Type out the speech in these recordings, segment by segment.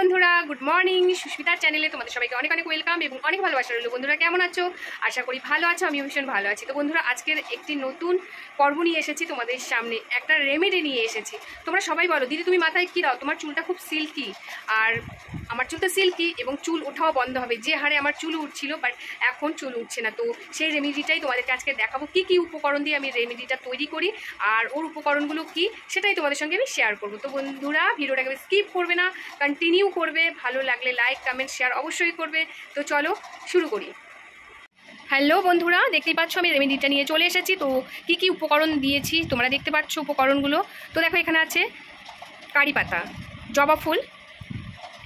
বন্ধুরা, good morning. সুস্মিতার চ্যানেলে তোমাদের সবাইকে অনেক অনেক ওয়েলকাম এবং অনেক ভালোবাসা রইল। বন্ধুরা কেমন আছো? আশা করি ভালো আছো, আমিও ভীষণ ভালো আছি। তো বন্ধুরা, আজকের একটি নতুন পর্ব নিয়ে এসেছি তোমাদের সামনে, একটা রেমেডি নিয়ে এসেছি। তোমরা সবাই বলো, দিদি তুমি মাথায় কী দাও? তোমার চুলটা খুব সিল্কি, আর আমার চুল তো সিল্কি এবং চুল ওঠাও বন্ধ হবে। যে হারে আমার চুল উঠছিল, বাট এখন চুল উঠছে না। তো সেই রেমেডিটাই তোমাদেরকে আজকে দেখাবো, কী কী উপকরণ দিয়ে আমি রেমেডিটা তৈরি করি, আর ওর উপকরণগুলো কী সেটাই তোমাদের সঙ্গে আমি শেয়ার করবো। তো বন্ধুরা, ভিডিওটাকে স্কিপ করবে না, কন্টিনিউ করবে। ভালো লাগলে লাইক, কমেন্ট, শেয়ার অবশ্যই করবে। তো চলো শুরু করি। হ্যালো বন্ধুরা, দেখতেই পাচ্ছ আমি রেমেডিটা নিয়ে চলে এসেছি। তো কী কী উপকরণ দিয়েছি তোমরা দেখতে পাচ্ছ উপকরণগুলো। তো দেখো, এখানে আছে কারি পাতা, জবা ফুল,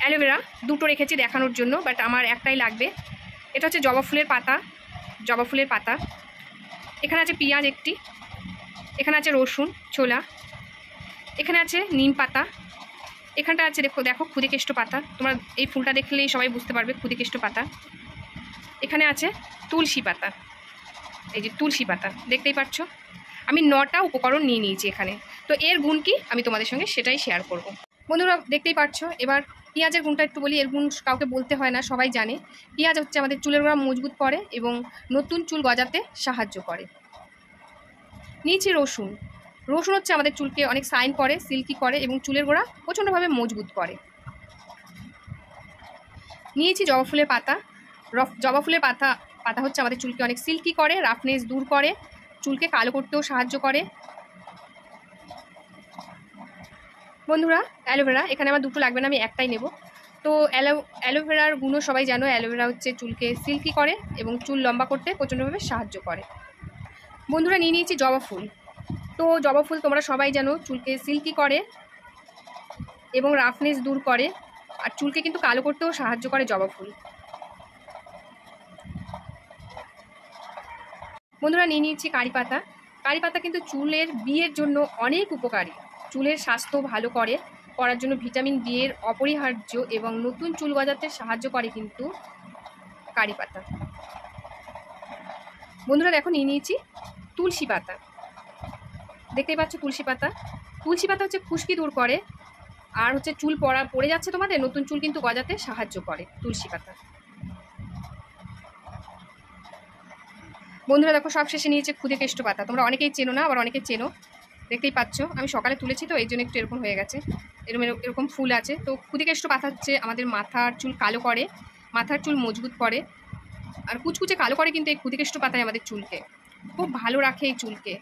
অ্যালোভেরা, দুটো রেখেছি দেখানোর জন্য, বাট আমার একটাই লাগবে। এটা হচ্ছে জবা ফুলের পাতা, জবা ফুলের পাতা। এখানে আছে পেঁয়াজ একটি, এখানে আছে রসুন ছোলা, এখানে আছে নিম পাতা, এখানটা আছে দেখো দেখো ক্ষুদিকেষ্ট পাতা। তোমরা এই ফুলটা দেখলেই সবাই বুঝতে পারবে ক্ষুদিকেষ্ট পাতা। এখানে আছে তুলসী পাতা, এই যে তুলসী পাতা দেখতেই পাচ্ছ। আমি 9টা উপকরণ নিয়ে নিয়েছি এখানে। তো এর গুণ কি আমি তোমাদের সঙ্গে সেটাই শেয়ার করব। বন্ধুরা দেখতেই পাচ্ছ। এবার পেঁয়াজের গুণটা একটু বলি। এর গুণ কাউকে বলতে হয় না, সবাই জানে। পেঁয়াজ হচ্ছে আমাদের চুলের গোড়া মজবুত করে এবং নতুন চুল গজাতে সাহায্য করে। নিয়েছি রসুন। রসুন হচ্ছে আমাদের চুলকে অনেক শাইন করে, সিল্কি করে এবং চুলের গোড়া প্রচণ্ডভাবে মজবুত করে। নিয়েছি জবা ফুলের পাতা। জবা ফুলের পাতা পাতা হচ্ছে আমাদের চুলকে অনেক সিল্কি করে, রাফনেস দূর করে, চুলকে কালো করতেও সাহায্য করে। বন্ধুরা, অ্যালোভেরা। এখানে আমার দুটো লাগবে না, আমি একটাই নেব। তো অ্যালোভেরার গুণও সবাই জানো। অ্যালোভেরা হচ্ছে চুলকে সিল্কি করে এবং চুল লম্বা করতে প্রচণ্ডভাবে সাহায্য করে। বন্ধুরা, নিয়ে নিয়েছি জবা ফুল। তো জবা ফুল তোমরা সবাই জানো চুলকে সিল্কি করে এবং রাফনেস দূর করে, আর চুলকে কিন্তু কালো করতেও সাহায্য করে জবা ফুল। বন্ধুরা, নিয়ে নিয়েছি কারি পাতা। কারি পাতা কিন্তু চুলের বিয়ের জন্য অনেক উপকারী। চুলের স্বাস্থ্য ভালো করার জন্য ভিটামিন বি এর অপরিহার্য এবং নতুন চুল গজাতে সাহায্য করে কিন্তু কারি পাতা। বন্ধুরা দেখো, নিয়ে নিয়েছি তুলসী পাতা। দেখতেই পাচ্ছ তুলসী পাতা। তুলসী পাতা হচ্ছে খুশকি দূর করে, আর হচ্ছে চুল পড়ে যাচ্ছে তোমাদের, নতুন চুল কিন্তু গজাতে সাহায্য করে তুলসী পাতা। বন্ধুরা দেখো, সবশেষে নিয়েছে ক্ষুদিকেষ্ট পাতা। তোমরা অনেকেই চেনো না, আবার অনেকে চেনো। দেখতেই পাচ্ছ আমি সকালে তুলেছি, তো এই জন্য একটু এরকম হয়ে গেছে, এরকম ফুল আছে। তো ক্ষুদিকেষ্ট পাতা হচ্ছে আমাদের মাথার চুল কালো করে, মাথার চুল মজবুত করে, আর কুচকুচে কালো করে কিন্তু এই ক্ষুদিকেষ্ট পাতায় আমাদের চুলকে খুব ভালো রাখে, এই চুলকে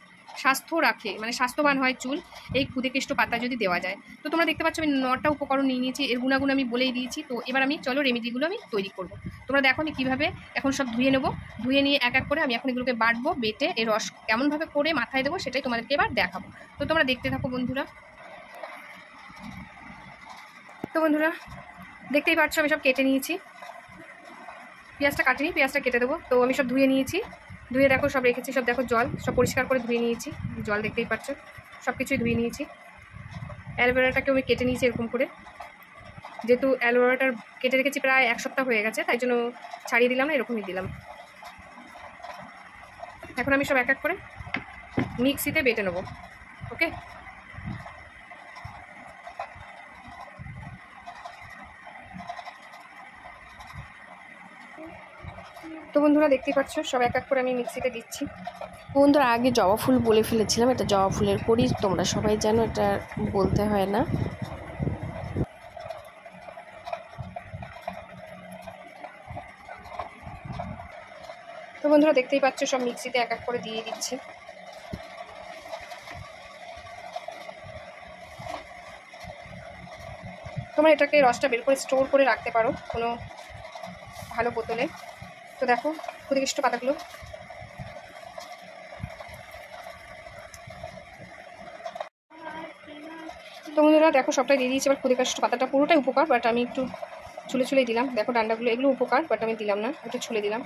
স্বাস্থ্য রাখে, মানে স্বাস্থ্যবান হয় চুল এই ক্ষুদিকেষ্ট পাতা যদি দেওয়া যায়। তো তোমরা দেখতে পাচ্ছ আমি 9টা উপকরণ নিয়ে নিয়েছি, এর গুণাগুণ আমি বলেই দিয়েছি। তো এবার আমি চলো রেমেডিগুলো আমি তৈরি করব। তোমরা দেখো আমি কীভাবে এখন সব ধুয়ে নেবো। ধুয়ে নিয়ে এক এক করে আমি এখন এগুলোকে বাটবো, বেটে এর রস কেমনভাবে করে মাথায় দেবো সেটাই তোমাদেরকে এবার দেখাবো। তো তোমরা দেখতে থাকো বন্ধুরা। তো বন্ধুরা দেখতেই পাচ্ছ আমি সব কেটে নিয়েছি। পেঁয়াজটা কাটিনি, পেঁয়াজটা কেটে দেবো। তো আমি সব ধুয়ে নিয়েছি, ধুয়ে দেখো সব রেখেছি, সব দেখো জল সব পরিষ্কার করে ধুয়ে নিয়েছি। জল দেখতেই পাচ্ছ, সব কিছুই ধুয়ে নিয়েছি। অ্যালোভেরাটাকেও আমি কেটে নিয়েছি এরকম করে, যেহেতু অ্যালোভেরাটার কেটে রেখেছি প্রায় 1 সপ্তাহ হয়ে গেছে, তাই জন্য ছাড়িয়ে দিলাম না, এরকমই দিলাম। এখন আমি সব এক এক করে মিক্সিতে বেটে নেবো। ওকে, তো বন্ধুরা দেখতেই পাচ্ছ সব এক এক করে আমি মিক্সিতে দিচ্ছি। বন্ধুরা, আগে জবা ফুল বলে ফেলেছিলাম, এটা জবা ফুলের কড়ি, তোমরা সবাই জানো, এটা বলতে হয় না। তো বন্ধুরা দেখতেই পাচ্ছ সব মিক্সিতে এক এক করে দিয়ে দিচ্ছি। তোমরা এটাকে রসটা বের করে স্টোর করে রাখতে পারো কোনো ভালো বোতলে। তো দেখো ক্ষুদিকেষ্ট পাতাগুলো তো বন্ধুরা দেখো সবটাই দিয়ে দিয়েছি। এবার ক্ষুদিকেষ্ট পাতাটা পুরোটাই উপকার, বাট আমি একটু ছুলেই দিলাম। দেখো ডান্ডাগুলো, এগুলো উপকার, বাট আমি দিলাম না, একটু ছুলে দিলাম।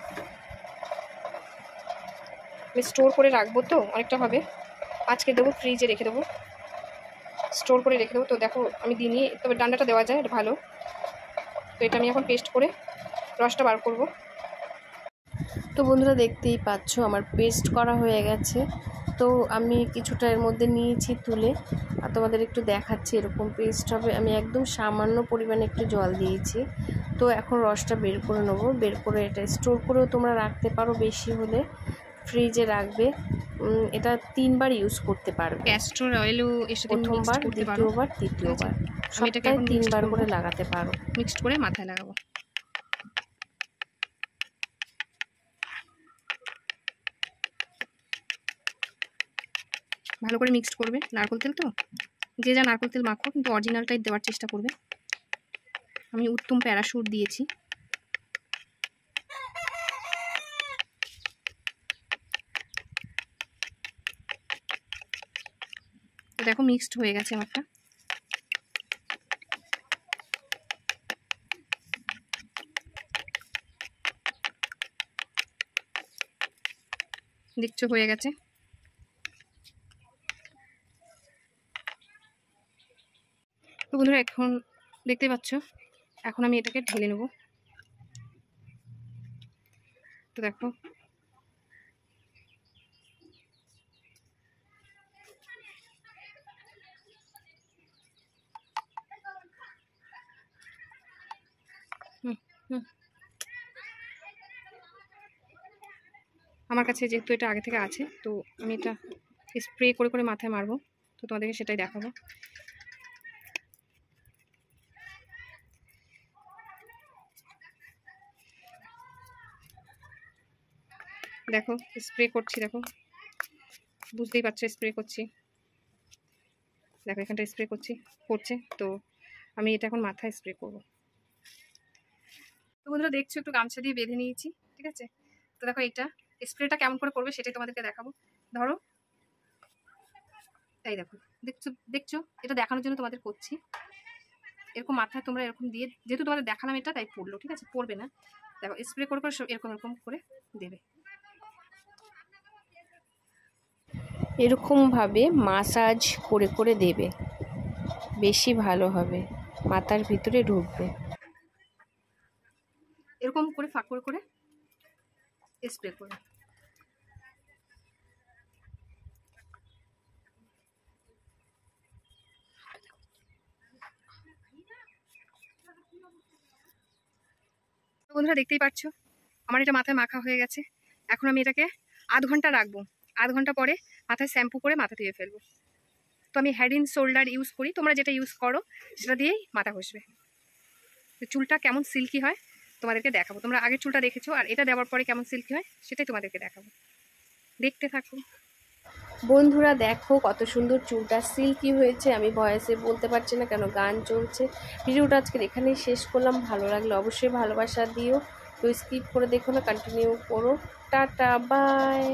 আমি স্টোর করে রাখবো, তো অনেকটা হবে, আজকে দেবো, ফ্রিজে রেখে দেবো, স্টোর করে রেখে দেবো। তো দেখো আমি দিইনি, তবে ডান্ডাটা দেওয়া যায়, এটা ভালো। তো এটা আমি এখন পেস্ট করে রসটা বার করব। তো বন্ধুরা দেখতেই পাচ্ছ আমার পেস্ট করা হয়ে গেছে। তো আমি কিছুটা এর মধ্যে নিয়েছি তুলে, আর তোমাদের একটু দেখাচ্ছি। এরকম পেস্ট হবে। আমি একদম সামান্য পরিমাণে একটু জল দিয়েছি। তো এখন রসটা বের করে নেবো। বের করে এটা স্টোর করেও তোমরা রাখতে পারো, বেশি হলে ফ্রিজে রাখবে। এটা 3 বার ইউজ করতে পারবে। ক্যাস্টর অয়েলও এর সাথে প্রথমবার, দ্বিতীয়বার, তৃতীয়বার, সপ্তাহে 3 বার করে লাগাতে পারো। মিক্সড করে মাথায় লাগাবো। ভালো করে মিক্সড করবে। নারকেল তেল তো, যে যা নারকেল তেল মাখো, কিন্তু অরিজিনালটাই দেওয়ার চেষ্টা করবে। আমি উত্তম প্যারাশুট দিয়েছি। তো দেখো মিক্সড হয়ে গেছে আমারটা। দেখছো হয়ে গেছে। তো বন্ধুরা এখন দেখতে পাচ্ছ, এখন আমি এটাকে ঢেলে নেব। তো দেখো আমার কাছে যেহেতু এটা আগে থেকে আছে, তো আমি এটা স্প্রে করে করে মাথায় মারবো। তো তোমাদেরকে সেটাই দেখাবো। দেখো স্প্রে করছি, দেখো বুঝতেই পারছো স্প্রে করছি। দেখো এখানটা স্প্রে করছে। তো আমি এটা এখন মাথায় স্প্রে করব। তো বন্ধুরা দেখছো একটু গামছা দিয়ে বেঁধে নিয়েছি, ঠিক আছে। তো দেখো এটা স্প্রেটা কেমন করে করবে সেটাই তোমাদেরকে দেখাবো। ধরো, এই দেখো, দেখছো এটা দেখানোর জন্য তোমাদের করছি। এরকম মাথায় তোমরা এরকম দিয়ে, যেহেতু তোমাদের দেখালাম এটা, তাই পড়লো, ঠিক আছে, পড়বে না। দেখো স্প্রে করে করে এরকম করে দেবে। এরকমভাবে মাসাজ করে করে দেবে, বেশি ভালো হবে, মাথার ভিতরে ঢুকবে। এরকম করে ফাঁক করে করে স্প্রে করবে। বন্ধুরা দেখতেই পাচ্ছ আমার এটা মাথায় মাখা হয়ে গেছে। এখন আমি এটাকে আধ ঘন্টা রাখবো। আধ ঘন্টা পরে মাথায় শ্যাম্পু করে মাথা ধুয়ে ফেলবো। তো আমি হেড এন্ড শোল্ডার ইউজ করি, তোমরা যেটা ইউজ করো সেটা দিয়েই মাথা ঘষবে। তো চুলটা কেমন সিল্কি হয় তোমাদেরকে দেখাবো। তোমরা আগের চুলটা দেখেছো, আর এটা দেওয়ার পরে কেমন সিল্কি হয় সেটাই তোমাদেরকে দেখাবো। দেখতে থাকো। বন্ধুরা দেখো কত সুন্দর চুলটা সিল্কি হয়েছে। আমি ভয়েসে বলতে পারছি না কেন গান চলছে। ভিডিওটা আজকের এখানেই শেষ করলাম। ভালো লাগলে অবশ্যই ভালোবাসা দিও। তো স্কিপ করে দেখো না, কন্টিনিউ করো। Tata, by.